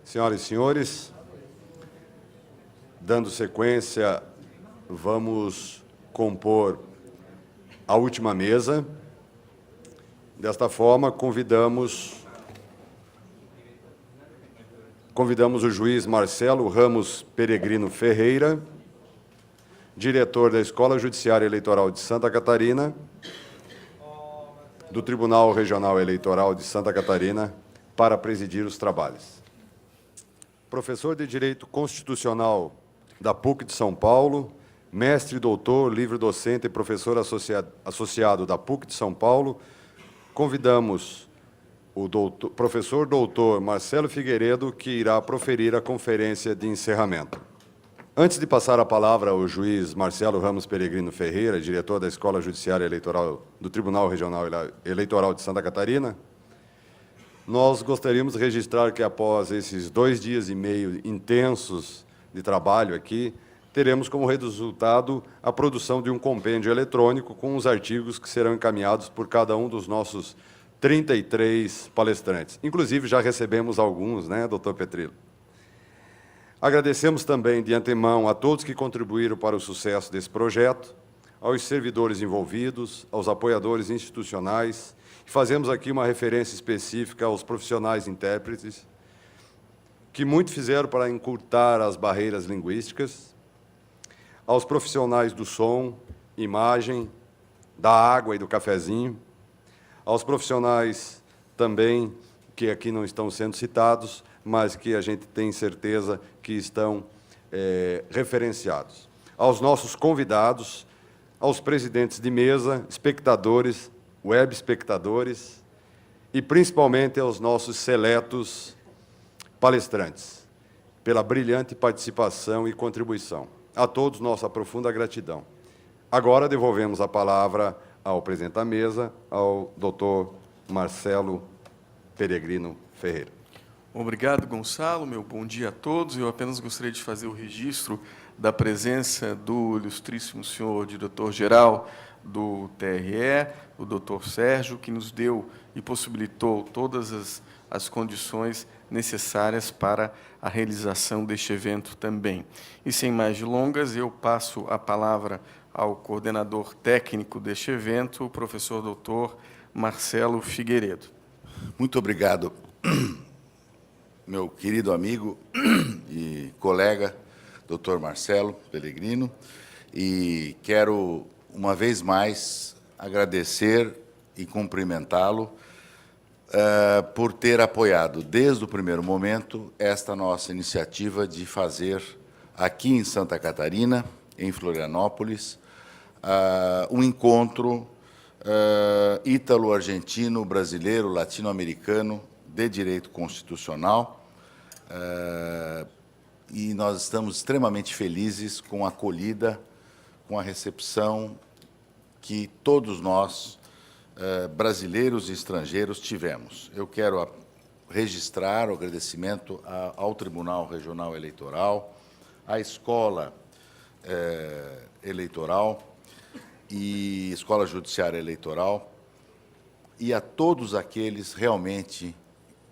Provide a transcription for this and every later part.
Senhoras e senhores, dando sequência, vamos compor a última mesa. Desta forma, convidamos o juiz Marcelo Ramos Peregrino Ferreira, diretor da Escola Judiciária Eleitoral de Santa Catarina, do Tribunal Regional Eleitoral de Santa Catarina, para presidir os trabalhos. Professor de Direito Constitucional da PUC de São Paulo, mestre e doutor, livre-docente e professor associado da PUC de São Paulo, convidamos o professor doutor Marcelo Figueiredo, que irá proferir a conferência de encerramento. Antes de passar a palavra ao juiz Marcelo Ramos Peregrino Ferreira, diretor da Escola Judiciária Eleitoral do Tribunal Regional Eleitoral de Santa Catarina, nós gostaríamos de registrar que, após esses 2 dias e meio intensos de trabalho aqui, teremos como resultado a produção de um compêndio eletrônico com os artigos que serão encaminhados por cada um dos nossos 33 palestrantes. Inclusive, já recebemos alguns, né, doutor Petrillo? Agradecemos também, de antemão, a todos que contribuíram para o sucesso desse projeto, aos servidores envolvidos, aos apoiadores institucionais, e fazemos aqui uma referência específica aos profissionais intérpretes, que muito fizeram para encurtar as barreiras linguísticas, aos profissionais do som, imagem, da água e do cafezinho, aos profissionais também, que aqui não estão sendo citados, mas que a gente tem certeza que estão referenciados, aos nossos convidados, aos presidentes de mesa, espectadores, web espectadores e, principalmente, aos nossos seletos palestrantes, pela brilhante participação e contribuição. A todos, nossa profunda gratidão. Agora, devolvemos a palavra ao presidente da mesa, ao doutor Marcelo Peregrino Ferreira. Obrigado, Gonçalo. Meu bom dia a todos. Eu apenas gostaria de fazer o registro da presença do ilustríssimo senhor diretor-geral do TRE, o doutor Sérgio, que nos deu e possibilitou todas as condições necessárias para a realização deste evento também. E, sem mais delongas, eu passo a palavra ao coordenador técnico deste evento, o professor doutor Marcelo Figueiredo. Muito obrigado, meu querido amigo e colega, doutor Marcelo Peregrino, e quero, uma vez mais, agradecer e cumprimentá-lo por ter apoiado, desde o primeiro momento, esta nossa iniciativa de fazer, aqui em Santa Catarina, em Florianópolis, um encontro ítalo-argentino, brasileiro, latino-americano de direito constitucional, e nós estamos extremamente felizes com a acolhida, com a recepção que todos nós, brasileiros e estrangeiros, tivemos. Eu quero registrar o agradecimento ao Tribunal Regional Eleitoral, à Escola Eleitoral e Escola Judiciária Eleitoral, e a todos aqueles realmente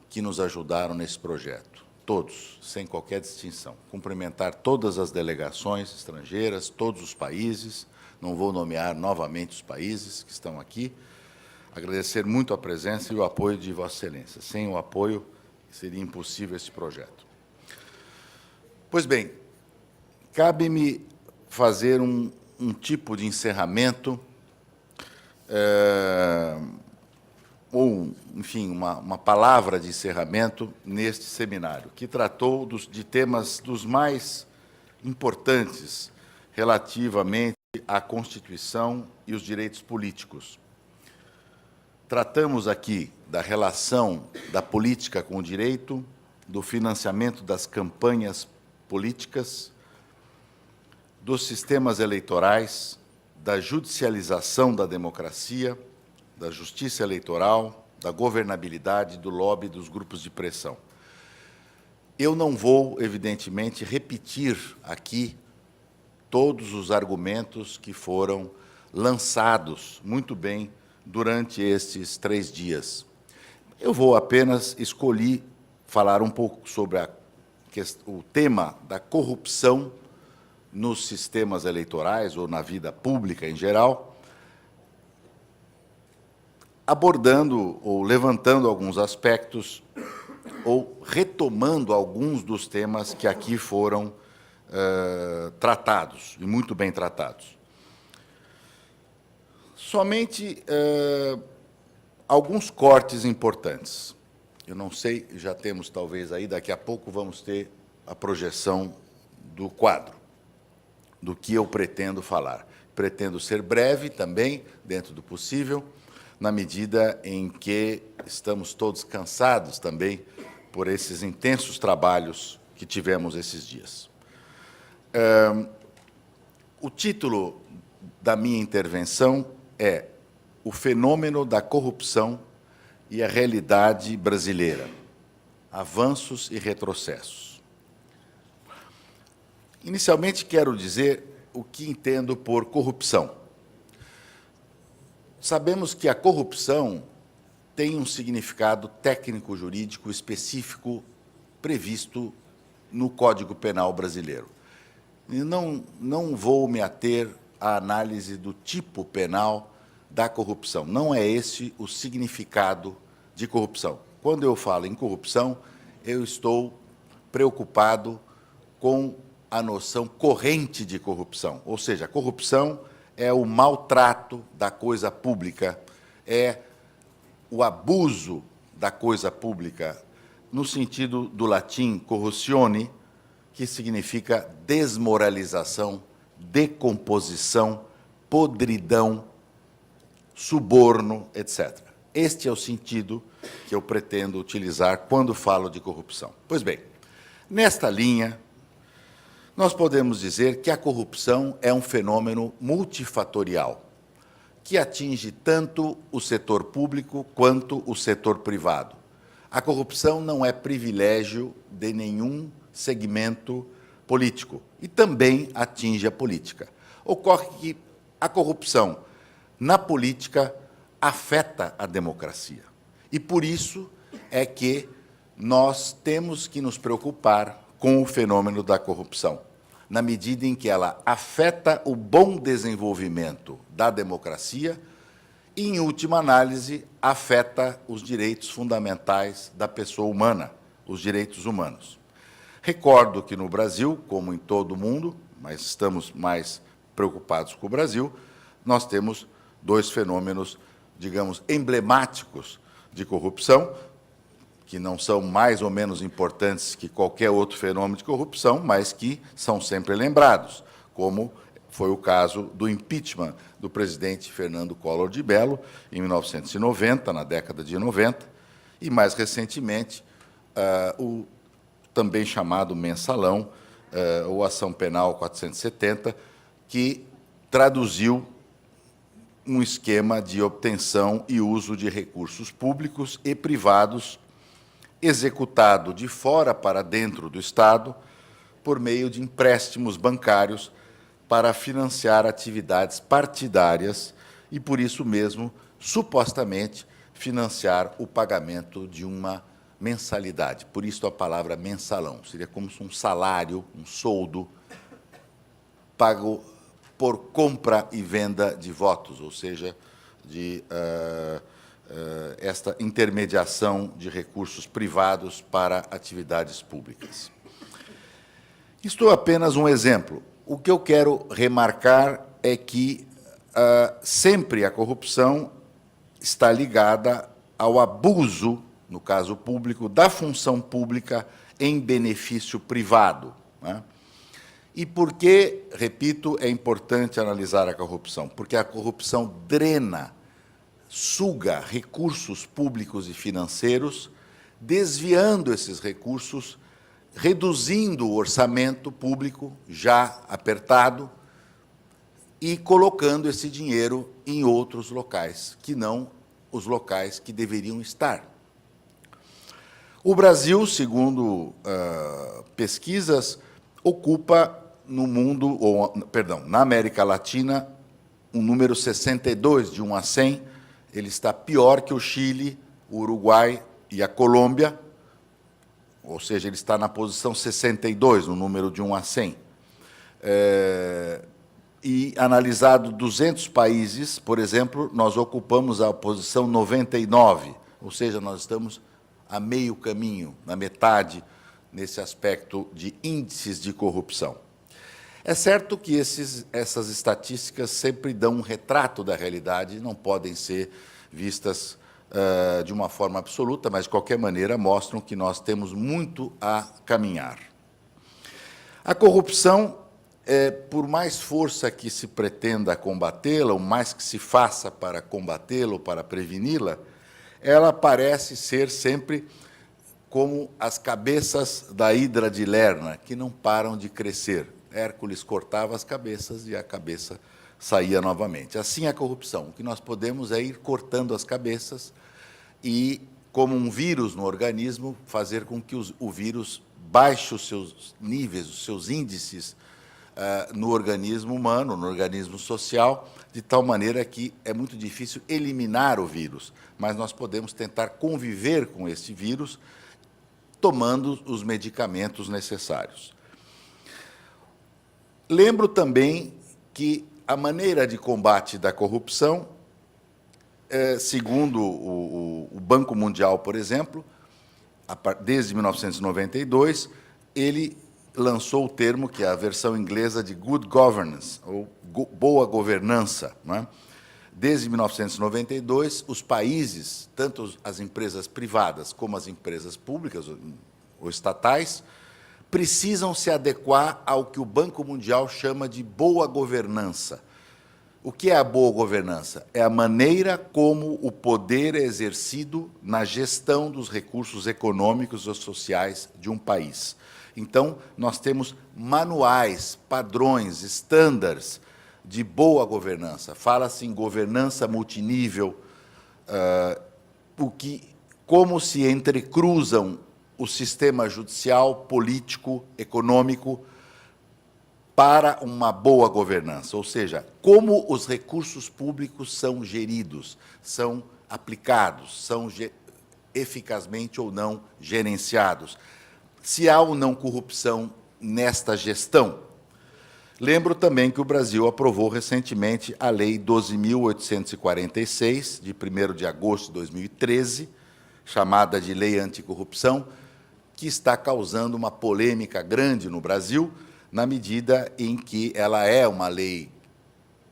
que nos ajudaram nesse projeto. Todos, sem qualquer distinção. Cumprimentar todas as delegações estrangeiras, todos os países, não vou nomear novamente os países que estão aqui, agradecer muito a presença e o apoio de Vossa Excelência. Sem o apoio, seria impossível esse projeto. Pois bem, cabe-me fazer um tipo de encerramento, ou, enfim, uma palavra de encerramento neste seminário, que tratou de temas dos mais importantes relativamente à Constituição e os direitos políticos. Tratamos aqui da relação da política com o direito, do financiamento das campanhas políticas, dos sistemas eleitorais, da judicialização da democracia, da justiça eleitoral, da governabilidade, do lobby, dos grupos de pressão. Eu não vou, evidentemente, repetir aqui todos os argumentos que foram lançados muito bem durante estes 3 dias. Eu vou apenas escolher falar um pouco sobre a o tema da corrupção nos sistemas eleitorais ou na vida pública em geral, abordando ou levantando alguns aspectos ou retomando alguns dos temas que aqui foram tratados, e muito bem tratados. Somente alguns cortes importantes. Eu não sei, já temos talvez aí, daqui a pouco vamos ter a projeção do quadro, do que eu pretendo falar. Pretendo ser breve também, dentro do possível, na medida em que estamos todos cansados também por esses intensos trabalhos que tivemos esses dias. O título da minha intervenção é O Fenômeno da Corrupção e a Realidade Brasileira, Avanços e Retrocessos. Inicialmente, quero dizer o que entendo por corrupção. Sabemos que a corrupção tem um significado técnico-jurídico específico previsto no Código Penal brasileiro. E não vou me ater à análise do tipo penal da corrupção. Não é esse o significado de corrupção. Quando eu falo em corrupção, eu estou preocupado com a noção corrente de corrupção. Ou seja, a corrupção é o maltrato da coisa pública, é o abuso da coisa pública, no sentido do latim corruzione, que significa desmoralização, decomposição, podridão, suborno, etc. Este é o sentido que eu pretendo utilizar quando falo de corrupção. Pois bem, nesta linha, nós podemos dizer que a corrupção é um fenômeno multifatorial, que atinge tanto o setor público quanto o setor privado. A corrupção não é privilégio de nenhum segmento político e também atinge a política. Ocorre que a corrupção na política afeta a democracia. E por isso é que nós temos que nos preocupar com o fenômeno da corrupção, na medida em que ela afeta o bom desenvolvimento da democracia e, em última análise, afeta os direitos fundamentais da pessoa humana, os direitos humanos. Recordo que no Brasil, como em todo o mundo, mas estamos mais preocupados com o Brasil, nós temos dois fenômenos, digamos, emblemáticos de corrupção, que não são mais ou menos importantes que qualquer outro fenômeno de corrupção, mas que são sempre lembrados, como foi o caso do impeachment do presidente Fernando Collor de Mello, em 1990, na década de 90, e, mais recentemente, o também chamado mensalão, ou ação penal 470, que traduziu um esquema de obtenção e uso de recursos públicos e privados executado de fora para dentro do Estado por meio de empréstimos bancários para financiar atividades partidárias e, por isso mesmo, supostamente, financiar o pagamento de uma mensalidade. Por isso a palavra mensalão. Seria como um salário, um soldo, pago por compra e venda de votos, ou seja, de esta intermediação de recursos privados para atividades públicas. Isto é apenas um exemplo. O que eu quero remarcar é que sempre a corrupção está ligada ao abuso, no caso público, da função pública em benefício privado, né? E por que, repito, é importante analisar a corrupção? Porque a corrupção drena, suga recursos públicos e financeiros, desviando esses recursos, reduzindo o orçamento público já apertado e colocando esse dinheiro em outros locais, que não os locais que deveriam estar. O Brasil, segundo pesquisas, ocupa no mundo, na América Latina, um número 62, de 1 a 100, ele está pior que o Chile, o Uruguai e a Colômbia. ou seja, ele está na posição 62, no número de 1 a 100. E, analisado 200 países, por exemplo, nós ocupamos a posição 99, ou seja, nós estamos a meio caminho, na metade, nesse aspecto de índices de corrupção. É certo que essas estatísticas sempre dão um retrato da realidade, não podem ser vistas de uma forma absoluta, mas, de qualquer maneira, mostram que nós temos muito a caminhar. A corrupção, por mais força que se pretenda combatê-la, ou mais que se faça para combatê-la ou para preveni-la, ela parece ser sempre como as cabeças da hidra de Lerna, que não param de crescer. Hércules cortava as cabeças e a cabeça saía novamente. Assim é a corrupção. O que nós podemos é ir cortando as cabeças e, como um vírus no organismo, fazer com que o vírus baixe os seus níveis, os seus índices no organismo humano, no organismo social, de tal maneira que é muito difícil eliminar o vírus, mas nós podemos tentar conviver com esse vírus tomando os medicamentos necessários. Lembro também que a maneira de combate da corrupção, segundo o Banco Mundial, por exemplo, desde 1992, ele lançou o termo, que é a versão inglesa de good governance, ou boa governança, não é? Desde 1992, os países, tanto as empresas privadas como as empresas públicas ou estatais, precisam se adequar ao que o Banco Mundial chama de boa governança. O que é a boa governança? É a maneira como o poder é exercido na gestão dos recursos econômicos ou sociais de um país. Então, nós temos manuais, padrões, estándares de boa governança. Fala-se em governança multinível, como se entrecruzam o sistema judicial, político, econômico, para uma boa governança, ou seja, como os recursos públicos são geridos, são aplicados, são eficazmente ou não gerenciados, se há ou não corrupção nesta gestão. Lembro também que o Brasil aprovou recentemente a Lei 12.846, de 1º de agosto de 2013, chamada de Lei Anticorrupção, que está causando uma polêmica grande no Brasil, na medida em que ela é uma lei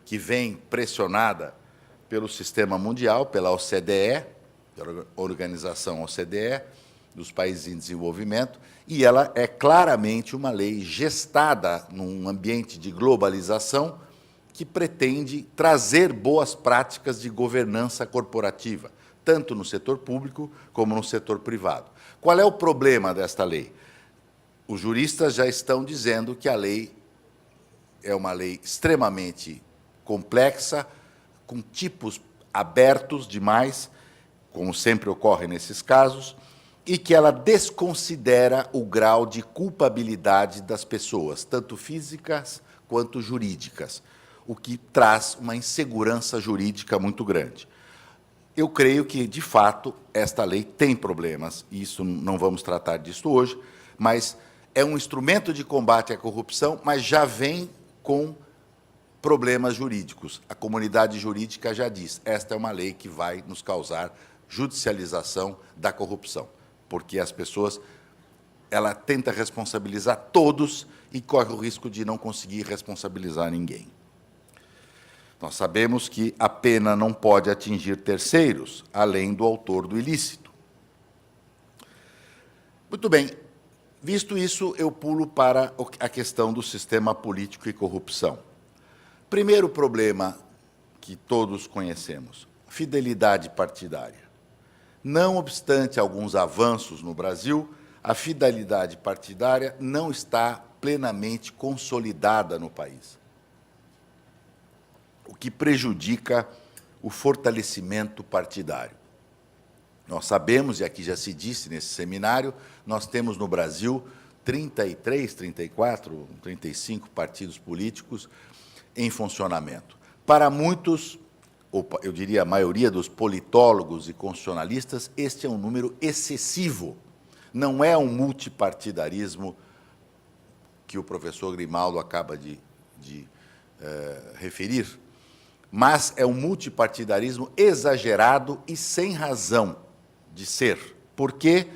que vem pressionada pelo sistema mundial, pela OCDE, pela organização OCDE, dos países em desenvolvimento, e ela é claramente uma lei gestada num ambiente de globalização que pretende trazer boas práticas de governança corporativa, tanto no setor público como no setor privado. Qual é o problema desta lei? Os juristas já estão dizendo que a lei é uma lei extremamente complexa, com tipos abertos demais, como sempre ocorre nesses casos, e que ela desconsidera o grau de culpabilidade das pessoas, tanto físicas quanto jurídicas, o que traz uma insegurança jurídica muito grande. Eu creio que, de fato, esta lei tem problemas, e isso não vamos tratar disso hoje, mas é um instrumento de combate à corrupção, mas já vem com problemas jurídicos. A comunidade jurídica já diz, esta é uma lei que vai nos causar judicialização da corrupção, porque as pessoas, ela tenta responsabilizar todos e corre o risco de não conseguir responsabilizar ninguém. Nós sabemos que a pena não pode atingir terceiros, além do autor do ilícito. Muito bem, visto isso, eu pulo para a questão do sistema político e corrupção. Primeiro problema que todos conhecemos, fidelidade partidária. Não obstante alguns avanços no Brasil, a fidelidade partidária não está plenamente consolidada no país, o que prejudica o fortalecimento partidário. Nós sabemos, e aqui já se disse nesse seminário, nós temos no Brasil 33, 34, 35 partidos políticos em funcionamento. Para muitos, ou eu diria a maioria dos politólogos e constitucionalistas, este é um número excessivo. não é um multipartidarismo que o professor Grimaldo acaba de referir, mas é um multipartidarismo exagerado e sem razão de ser, porque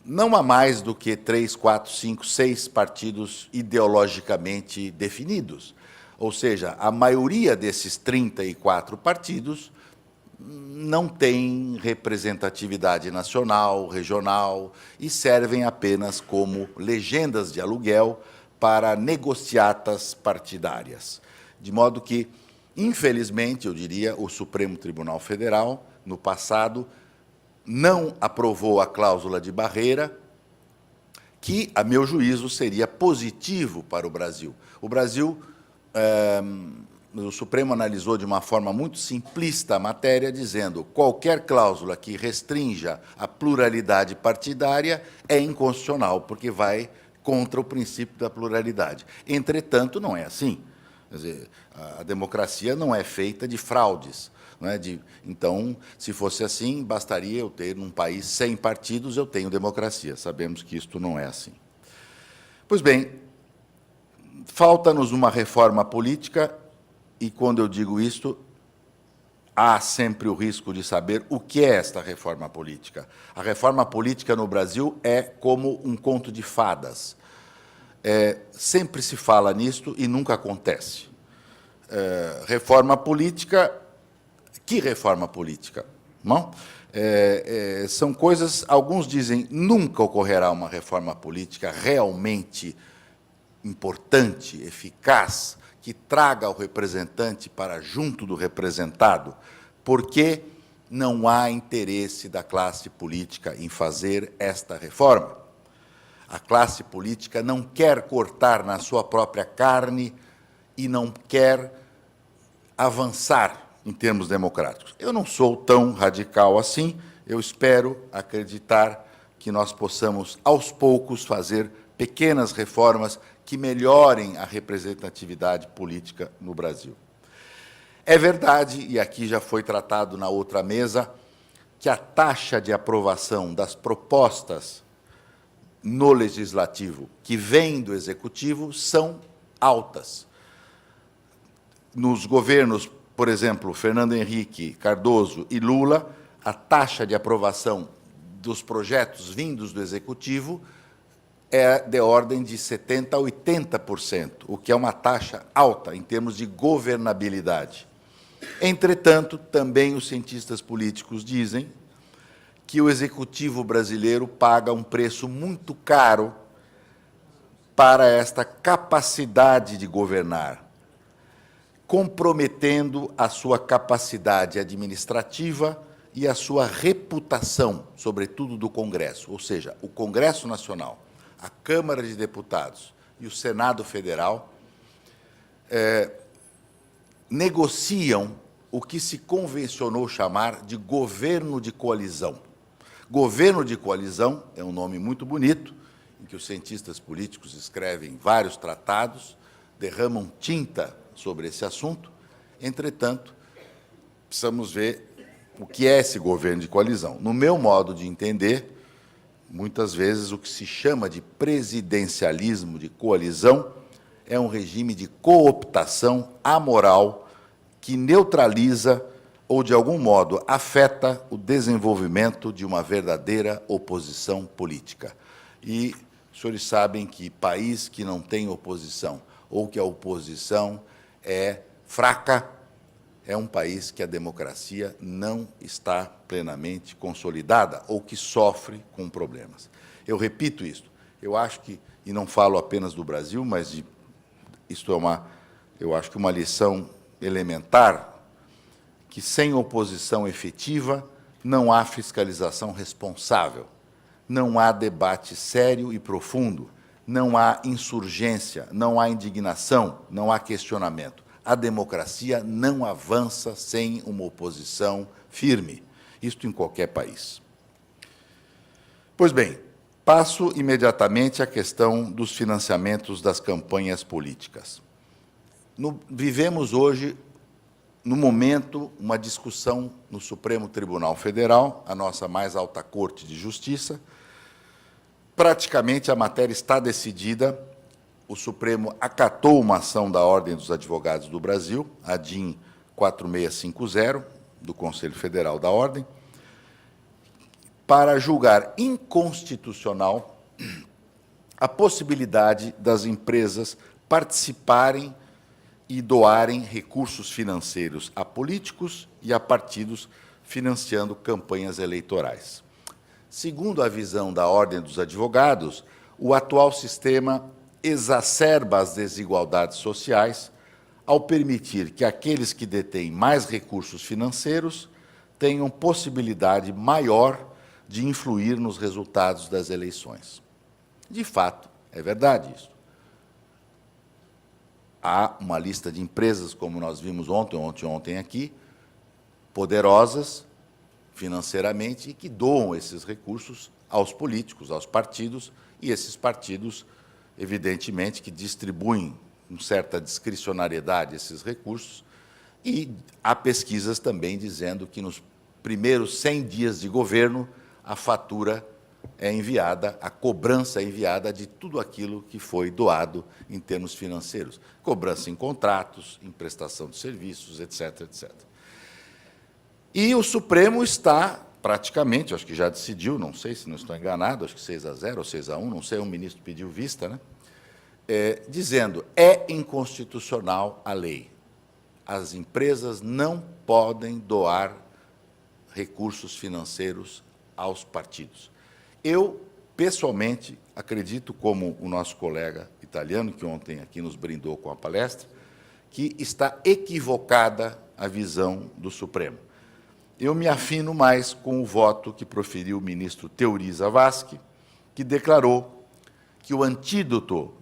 não há mais do que 3, 4, 5, 6 partidos ideologicamente definidos. Ou seja, a maioria desses 34 partidos não tem representatividade nacional, regional, e servem apenas como legendas de aluguel para negociatas partidárias. De modo que, infelizmente, eu diria, o Supremo Tribunal Federal, no passado, não aprovou a cláusula de barreira, que, a meu juízo, seria positivo para o Brasil. O Brasil, o Supremo analisou de uma forma muito simplista a matéria, dizendo que qualquer cláusula que restrinja a pluralidade partidária é inconstitucional, porque vai contra o princípio da pluralidade. Entretanto, não é assim. Quer dizer, a democracia não é feita de fraudes. Não é? Então, se fosse assim, bastaria eu ter, num país sem partidos, eu tenho democracia. Sabemos que isto não é assim. Pois bem, falta-nos uma reforma política, e, quando eu digo isto, há sempre o risco de saber o que é esta reforma política. A reforma política no Brasil é como um conto de fadas. Sempre se fala nisto e nunca acontece. Reforma política... Que reforma política? Não? São coisas... Alguns dizem nunca ocorrerá uma reforma política realmente importante, eficaz, que traga o representante para junto do representado, porque não há interesse da classe política em fazer esta reforma. A classe política não quer cortar na sua própria carne e não quer avançar em termos democráticos. Eu não sou tão radical assim, eu espero acreditar que nós possamos, aos poucos, fazer pequenas reformas que melhorem a representatividade política no Brasil. É verdade, e aqui já foi tratado na outra mesa, que a taxa de aprovação das propostas no Legislativo que vêm do Executivo são altas. Nos governos, por exemplo, Fernando Henrique Cardoso e Lula, a taxa de aprovação dos projetos vindos do Executivo é de ordem de 70% a 80%, o que é uma taxa alta em termos de governabilidade. Entretanto, também os cientistas políticos dizem que o Executivo brasileiro paga um preço muito caro para esta capacidade de governar, comprometendo a sua capacidade administrativa e a sua reputação, sobretudo do Congresso, ou seja, o Congresso Nacional, a Câmara de Deputados e o Senado Federal negociam o que se convencionou chamar de governo de coalizão. Governo de coalizão é um nome muito bonito, em que os cientistas políticos escrevem vários tratados, derramam tinta sobre esse assunto. Entretanto, precisamos ver o que é esse governo de coalizão. No meu modo de entender, muitas vezes o que se chama de presidencialismo de coalizão é um regime de cooptação amoral que neutraliza ou, de algum modo, afeta o desenvolvimento de uma verdadeira oposição política. E os senhores sabem que país que não tem oposição ou que a oposição é fraca, é um país que a democracia não está plenamente consolidada ou que sofre com problemas. Eu repito isto. Eu acho que, e não falo apenas do Brasil, mas isto é eu acho que uma lição elementar, que sem oposição efetiva não há fiscalização responsável, não há debate sério e profundo, não há insurgência, não há indignação, não há questionamento. A democracia não avança sem uma oposição firme, isto em qualquer país. Pois bem, passo imediatamente à questão dos financiamentos das campanhas políticas. Vivemos hoje no momento, uma discussão no Supremo Tribunal Federal, a nossa mais alta Corte de Justiça. Praticamente a matéria está decidida. O Supremo acatou uma ação da Ordem dos Advogados do Brasil, a DIN 4650, do Conselho Federal da Ordem, para julgar inconstitucional a possibilidade das empresas participarem e doarem recursos financeiros a políticos e a partidos financiando campanhas eleitorais. Segundo a visão da Ordem dos Advogados, o atual sistema exacerba as desigualdades sociais ao permitir que aqueles que detêm mais recursos financeiros tenham possibilidade maior de influir nos resultados das eleições. De fato, é verdade isso. Há uma lista de empresas, como nós vimos ontem aqui, poderosas financeiramente e que doam esses recursos aos políticos, aos partidos, e esses partidos, evidentemente, que distribuem com certa discricionariedade esses recursos, e há pesquisas também dizendo que nos primeiros 100 dias de governo a fatura é enviada, a cobrança é enviada de tudo aquilo que foi doado em termos financeiros. Cobrança em contratos, em prestação de serviços, etc., etc. E o Supremo está, praticamente, acho que já decidiu, não sei se não estou enganado, acho que 6-0 ou 6-1, não sei, o ministro pediu vista, né? Dizendo, é inconstitucional a lei. As empresas não podem doar recursos financeiros aos partidos. Eu, pessoalmente, acredito, como o nosso colega italiano, que ontem aqui nos brindou com a palestra, que está equivocada a visão do Supremo. Eu me afino mais com o voto que proferiu o ministro Teori Zavascki, que declarou que o antídoto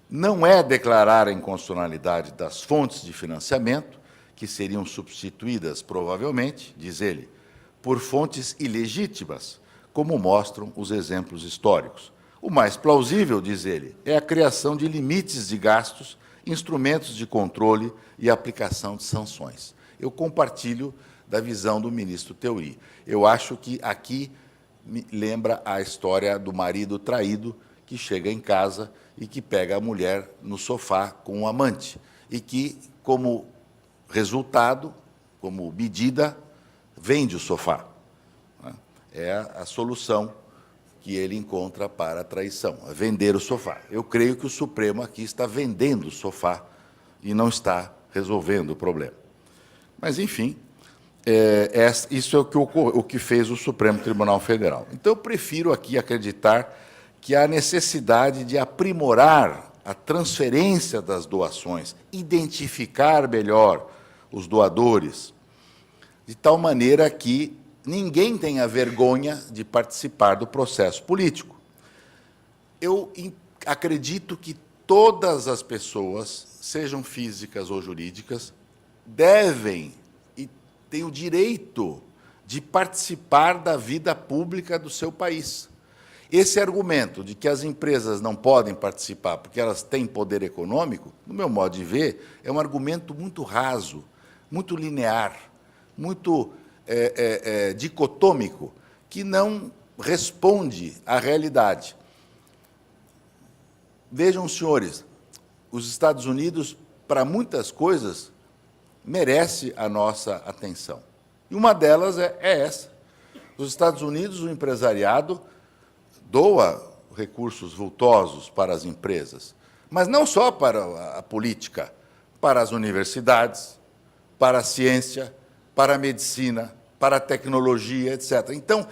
não é declarar a inconstitucionalidade das fontes de financiamento, que seriam substituídas, provavelmente, diz ele, por fontes ilegítimas, como mostram os exemplos históricos. O mais plausível, diz ele, é a criação de limites de gastos, instrumentos de controle e aplicação de sanções. Eu compartilho da visão do ministro Teori. Eu acho que aqui me lembra a história do marido traído que chega em casa e que pega a mulher no sofá com um amante e que, como resultado, como medida, vende o sofá. É a solução que ele encontra para a traição, é vender o sofá. Eu creio que o Supremo aqui está vendendo o sofá e não está resolvendo o problema. Mas, enfim, isso é o que fez o Supremo Tribunal Federal. Então, eu prefiro aqui acreditar que há necessidade de aprimorar a transferência das doações, identificar melhor os doadores, de tal maneira que ninguém tenha vergonha de participar do processo político. Eu acredito que todas as pessoas, sejam físicas ou jurídicas, devem e têm o direito de participar da vida pública do seu país. Esse argumento de que as empresas não podem participar porque elas têm poder econômico, no meu modo de ver, é um argumento muito raso, muito linear, muito dicotômico, que não responde à realidade. Vejam, senhores, os Estados Unidos, para muitas coisas, merece a nossa atenção. E uma delas é essa. Nos Estados Unidos, o empresariado doa recursos vultosos para as empresas, mas não só para a política, para as universidades, para a ciência, para a medicina, para a tecnologia, etc. Então,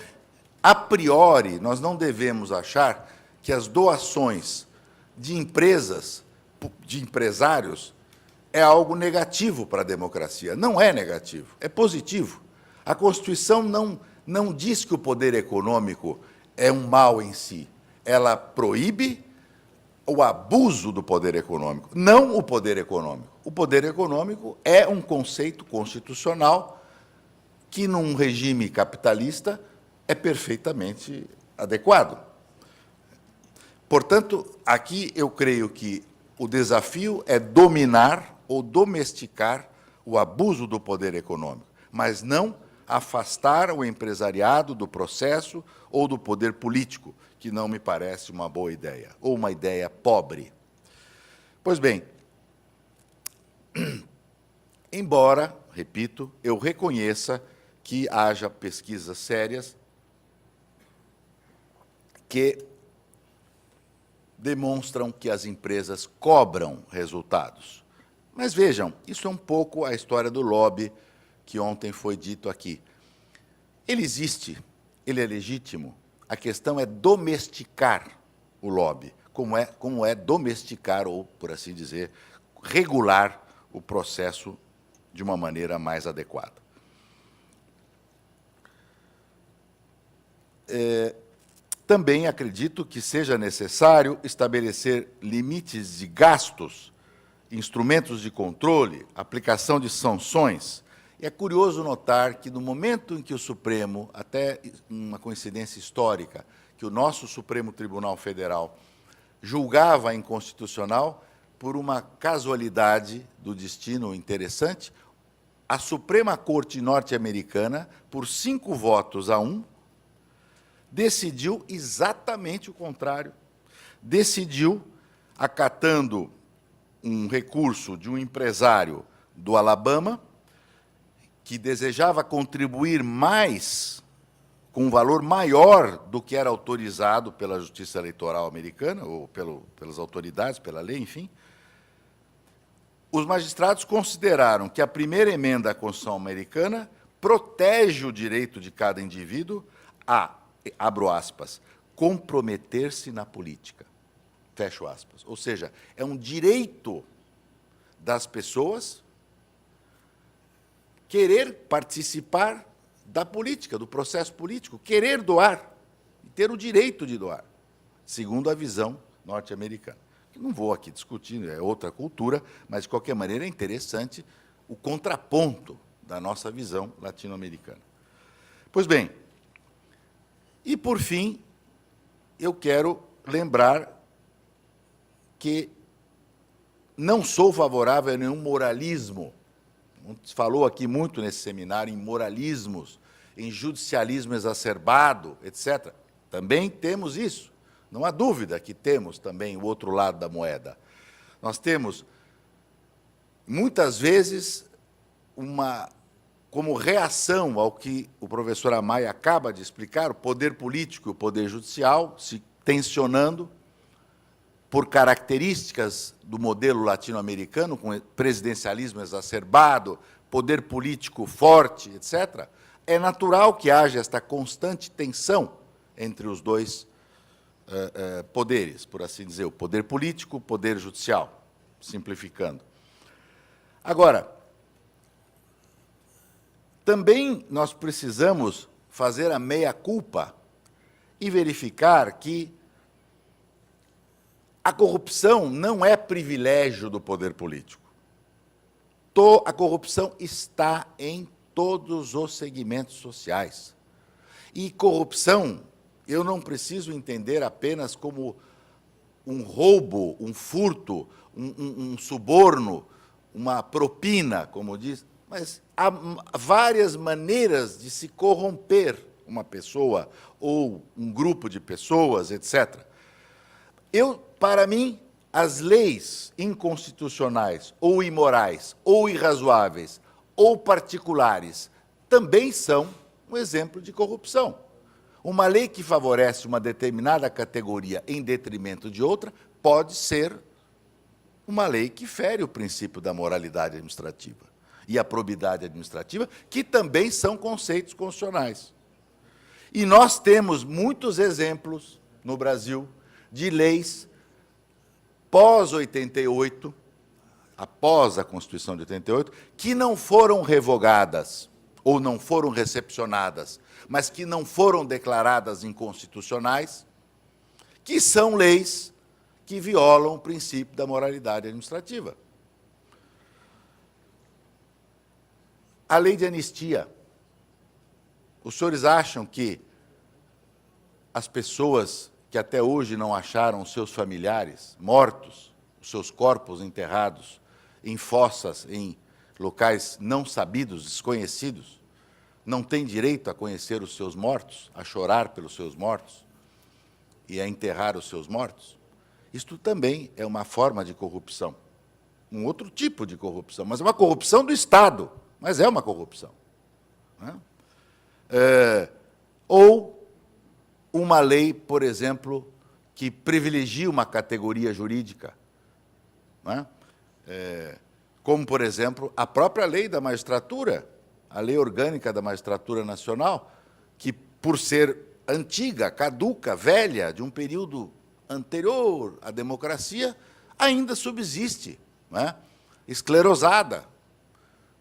a priori, nós não devemos achar que as doações de empresas, de empresários, é algo negativo para a democracia. Não é negativo, é positivo. A Constituição não diz que o poder econômico é um mal em si. Ela proíbe o abuso do poder econômico, não o poder econômico. O poder econômico é um conceito constitucional que, num regime capitalista, é perfeitamente adequado. Portanto, aqui eu creio que o desafio é dominar ou domesticar o abuso do poder econômico, mas não afastar o empresariado do processo ou do poder político, que não me parece uma boa ideia, ou uma ideia pobre. Pois bem, embora, repito, eu reconheça que haja pesquisas sérias que demonstram que as empresas cobram resultados. Mas vejam, isso é um pouco a história do lobby que ontem foi dito aqui. Ele existe, ele é legítimo, a questão é domesticar o lobby, como é domesticar, ou, por assim dizer, regular o processo de uma maneira mais adequada. Também acredito que seja necessário estabelecer limites de gastos, instrumentos de controle, aplicação de sanções. E é curioso notar que, no momento em que o Supremo, até uma coincidência histórica, que o nosso Supremo Tribunal Federal julgava inconstitucional, por uma casualidade do destino interessante, a Suprema Corte norte-americana, por 5 votos a 1, decidiu exatamente o contrário. Decidiu, acatando um recurso de um empresário do Alabama, que desejava contribuir mais, com um valor maior do que era autorizado pela Justiça Eleitoral americana, ou pelas autoridades, pela lei, enfim. Os magistrados consideraram que a primeira emenda à Constituição americana protege o direito de cada indivíduo a, abro aspas, comprometer-se na política, fecho aspas. Ou seja, é um direito das pessoas querer participar da política, do processo político, querer doar, e ter o direito de doar, segundo a visão norte-americana. Não vou aqui discutir, é outra cultura, mas, de qualquer maneira, é interessante o contraponto da nossa visão latino-americana. Pois bem, e, por fim, eu quero lembrar que não sou favorável a nenhum moralismo. Se falou aqui muito nesse seminário em moralismos, em judicialismo exacerbado, etc. Também temos isso. Não há dúvida que temos também o outro lado da moeda. Nós temos, muitas vezes, como reação ao que o professor Amaya acaba de explicar, o poder político e o poder judicial se tensionando por características do modelo latino-americano, com presidencialismo exacerbado, poder político forte, etc., é natural que haja esta constante tensão entre os dois poderes, por assim dizer, o poder político e o poder judicial, simplificando. Agora, também nós precisamos fazer a meia-culpa e verificar que a corrupção não é privilégio do poder político. A corrupção está em todos os segmentos sociais. E corrupção, eu não preciso entender apenas como um roubo, um furto, um suborno, uma propina, como diz, mas há várias maneiras de se corromper uma pessoa ou um grupo de pessoas, etc. Para mim, as leis inconstitucionais, ou imorais, ou irrazoáveis, ou particulares, também são um exemplo de corrupção. Uma lei que favorece uma determinada categoria em detrimento de outra pode ser uma lei que fere o princípio da moralidade administrativa e a probidade administrativa, que também são conceitos constitucionais. E nós temos muitos exemplos no Brasil de leis pós-88, após a Constituição de 88, que não foram revogadas ou não foram recepcionadas, mas que não foram declaradas inconstitucionais, que são leis que violam o princípio da moralidade administrativa. A lei de anistia. Os senhores acham que as pessoas que até hoje não acharam os seus familiares mortos, os seus corpos enterrados em fossas, em locais não sabidos, desconhecidos, não têm direito a conhecer os seus mortos, a chorar pelos seus mortos e a enterrar os seus mortos. Isto também é uma forma de corrupção, um outro tipo de corrupção, mas é uma corrupção do Estado, mas é uma corrupção. Né? Ou uma lei, por exemplo, que privilegia uma categoria jurídica, né? Como, por exemplo, a própria lei da magistratura, a lei orgânica da magistratura nacional, que, por ser antiga, caduca, velha, de um período anterior à democracia, ainda subsiste, né? Esclerosada,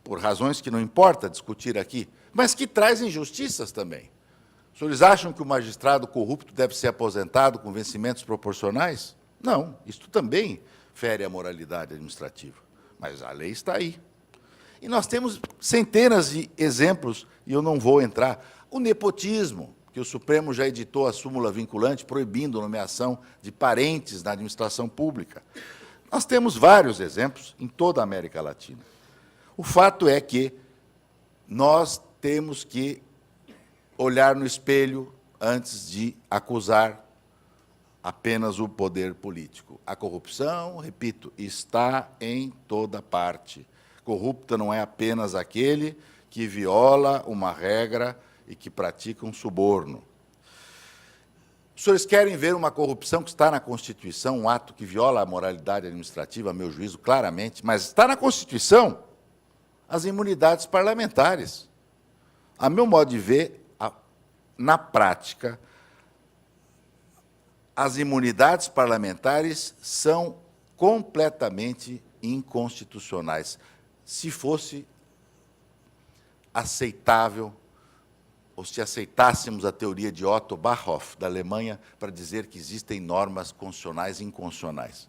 por razões que não importa discutir aqui, mas que traz injustiças também. Os senhores acham que o magistrado corrupto deve ser aposentado com vencimentos proporcionais? Não, isto também fere a moralidade administrativa, mas a lei está aí. E nós temos centenas de exemplos, e eu não vou entrar. O nepotismo, que o Supremo já editou a súmula vinculante, proibindo a nomeação de parentes na administração pública. Nós temos vários exemplos em toda a América Latina. O fato é que nós temos que olhar no espelho antes de acusar apenas o poder político. A corrupção, repito, está em toda parte. Corrupto não é apenas aquele que viola uma regra e que pratica um suborno. Os senhores querem ver uma corrupção que está na Constituição, um ato que viola a moralidade administrativa, a meu juízo, claramente, mas está na Constituição as imunidades parlamentares. A meu modo de ver, na prática, as imunidades parlamentares são completamente inconstitucionais. Se fosse aceitável, ou se aceitássemos a teoria de Otto Barhoff, da Alemanha, para dizer que existem normas constitucionais e inconstitucionais.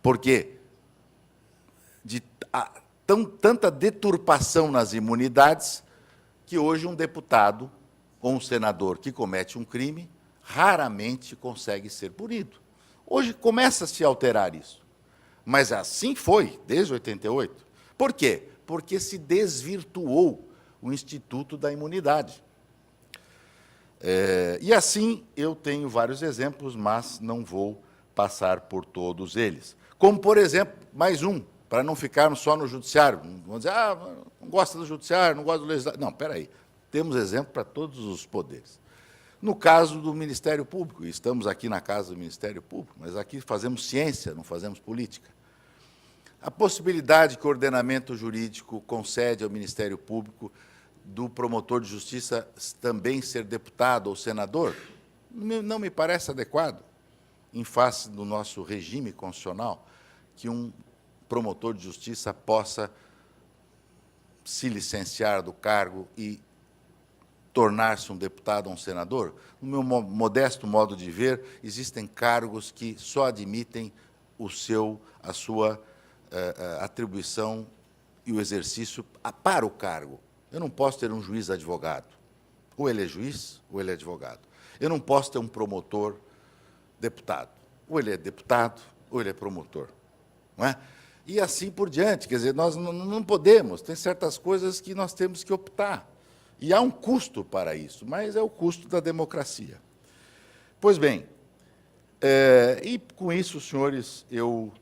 Porque tanta deturpação nas imunidades que hoje um deputado ou um senador que comete um crime raramente consegue ser punido. Hoje começa a se alterar isso. Mas assim foi, desde 88. Por quê? Porque se desvirtuou o Instituto da Imunidade. E assim eu tenho vários exemplos, mas não vou passar por todos eles. Como, por exemplo, mais um, para não ficarmos só no judiciário. Vamos dizer, não gosta do judiciário, não gosta do legislativo. Não, espera aí. Temos exemplo para todos os poderes. No caso do Ministério Público, e estamos aqui na casa do Ministério Público, mas aqui fazemos ciência, não fazemos política. A possibilidade que o ordenamento jurídico concede ao Ministério Público do promotor de justiça também ser deputado ou senador, não me parece adequado, em face do nosso regime constitucional, que um promotor de justiça possa se licenciar do cargo e tornar-se um deputado ou um senador. No meu modesto modo de ver, existem cargos que só admitem a sua atribuição e o exercício para o cargo. Eu não posso ter um juiz advogado. Ou ele é juiz, ou ele é advogado. Eu não posso ter um promotor deputado. Ou ele é deputado, ou ele é promotor. Não é? E assim por diante. Quer dizer, nós não podemos. Tem certas coisas que nós temos que optar. E há um custo para isso, mas é o custo da democracia. Pois bem, e com isso, senhores, eu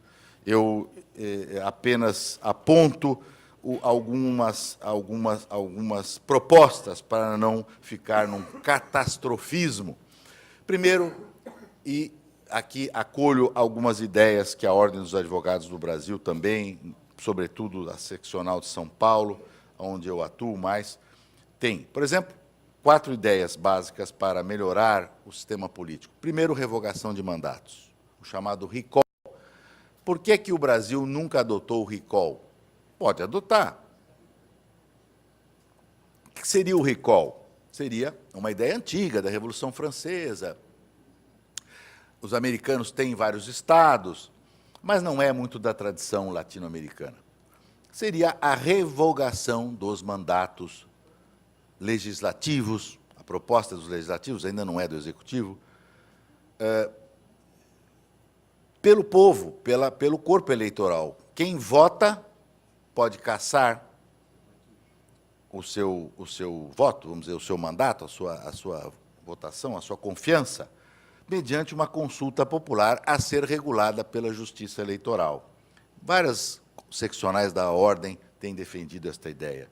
apenas aponto algumas propostas para não ficar num catastrofismo. Primeiro, e aqui acolho algumas ideias que a Ordem dos Advogados do Brasil também, sobretudo a seccional de São Paulo, onde eu atuo mais, tem. Por exemplo, 4 ideias básicas para melhorar o sistema político. Primeiro, revogação de mandatos, o chamado recall. Por que o Brasil nunca adotou o recall? Pode adotar. O que seria o recall? Seria uma ideia antiga da Revolução Francesa. Os americanos têm vários estados, mas não é muito da tradição latino-americana. Seria a revogação dos mandatos legislativos, a proposta dos legislativos, ainda não é do Executivo, pelo povo, pelo corpo eleitoral. Quem vota pode cassar o seu voto, vamos dizer, o seu mandato, a sua votação, a sua confiança, mediante uma consulta popular a ser regulada pela Justiça Eleitoral. Várias seccionais da Ordem têm defendido esta ideia.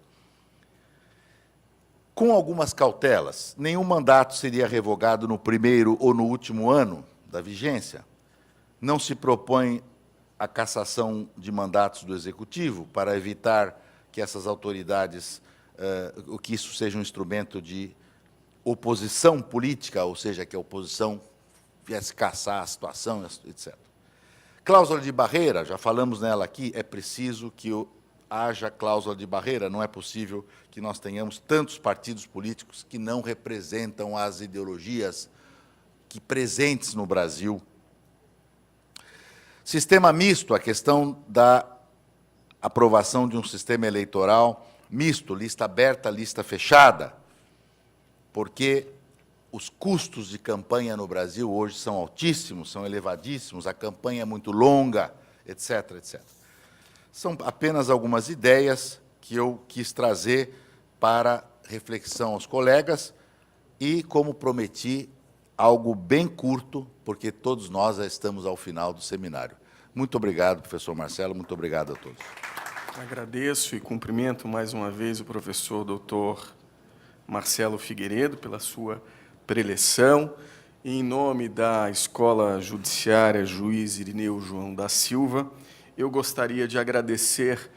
Com algumas cautelas, nenhum mandato seria revogado no primeiro ou no último ano da vigência. Não se propõe a cassação de mandatos do Executivo para evitar que essas autoridades, que isso seja um instrumento de oposição política, ou seja, que a oposição viesse cassar a situação, etc. Cláusula de barreira, já falamos nela aqui, é preciso que haja cláusula de barreira, não é possível que nós tenhamos tantos partidos políticos que não representam as ideologias que presentes no Brasil. Sistema misto, a questão da aprovação de um sistema eleitoral misto, lista aberta, lista fechada, porque os custos de campanha no Brasil hoje são altíssimos, são elevadíssimos, a campanha é muito longa, etc., etc. São apenas algumas ideias que eu quis trazer para reflexão aos colegas e, como prometi, algo bem curto, porque todos nós já estamos ao final do seminário. Muito obrigado, professor Marcelo, muito obrigado a todos. Agradeço e cumprimento mais uma vez o professor doutor Marcelo Figueiredo pela sua preleção. Em nome da Escola Judiciária Juiz Irineu João da Silva, eu gostaria de agradecer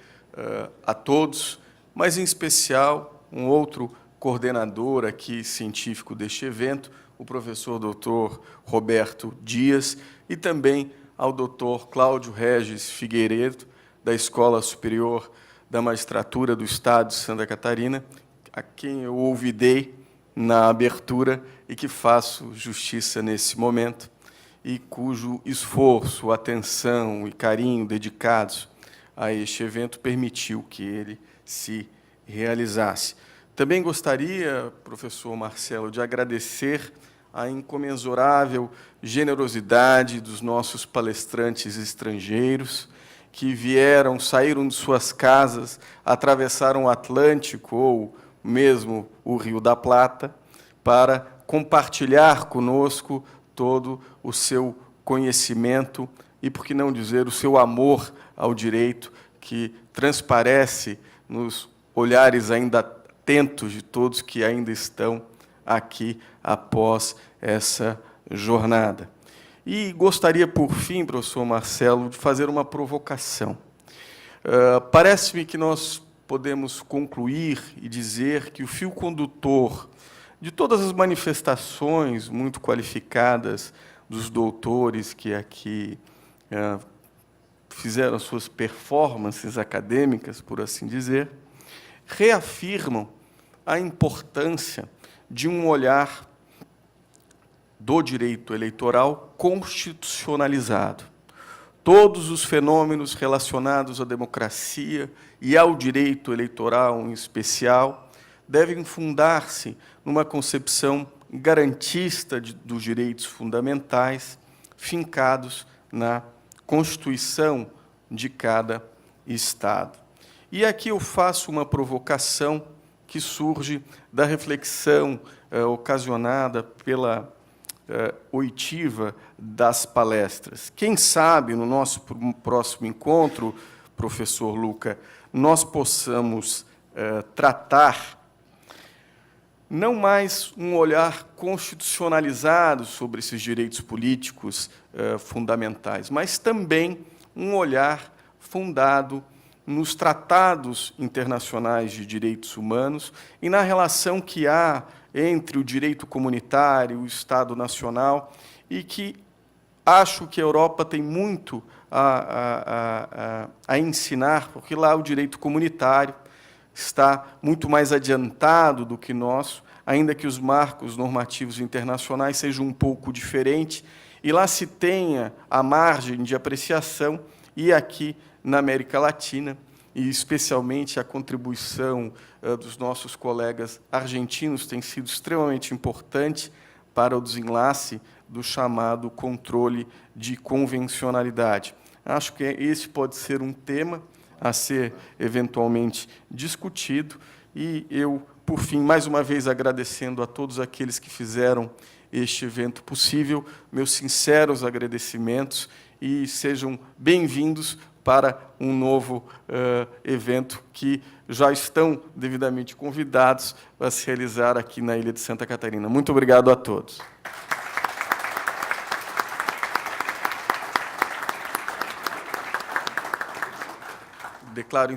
a todos, mas, em especial, um outro coordenador aqui científico deste evento, o professor doutor Roberto Dias, e também ao doutor Cláudio Regis Figueiredo, da Escola Superior da Magistratura do Estado de Santa Catarina, a quem eu ouvidei na abertura e que faço justiça nesse momento, e cujo esforço, atenção e carinho dedicados a este evento permitiu que ele se realizasse. Também gostaria, professor Marcelo, de agradecer a incomensurável generosidade dos nossos palestrantes estrangeiros que saíram de suas casas, atravessaram o Atlântico ou mesmo o Rio da Plata para compartilhar conosco todo o seu conhecimento e, por que não dizer, o seu amor ao direito, que transparece nos olhares ainda atentos de todos que ainda estão aqui após essa jornada. E gostaria, por fim, professor Marcelo, de fazer uma provocação. Parece-me que nós podemos concluir e dizer que o fio condutor de todas as manifestações muito qualificadas dos doutores que aqui fizeram suas performances acadêmicas, por assim dizer, reafirmam a importância de um olhar do direito eleitoral constitucionalizado. Todos os fenômenos relacionados à democracia e ao direito eleitoral, em especial, devem fundar-se numa concepção garantista dos direitos fundamentais, fincados na Constituição de cada Estado. E aqui eu faço uma provocação que surge da reflexão ocasionada pela oitiva das palestras. Quem sabe, no nosso próximo encontro, professor Luca, nós possamos tratar não mais um olhar constitucionalizado sobre esses direitos políticos fundamentais, mas também um olhar fundado nos tratados internacionais de direitos humanos e na relação que há entre o direito comunitário e o Estado nacional, e que acho que a Europa tem muito a ensinar, porque lá o direito comunitário está muito mais adiantado do que nós, ainda que os marcos normativos internacionais sejam um pouco diferentes, e lá se tenha a margem de apreciação, e aqui na América Latina, e especialmente a contribuição dos nossos colegas argentinos tem sido extremamente importante para o desenlace do chamado controle de convencionalidade. Acho que esse pode ser um tema a ser eventualmente discutido. E eu, por fim, mais uma vez agradecendo a todos aqueles que fizeram este evento possível, meus sinceros agradecimentos e sejam bem-vindos para um novo evento que já estão devidamente convidados a se realizar aqui na Ilha de Santa Catarina. Muito obrigado a todos. Declaro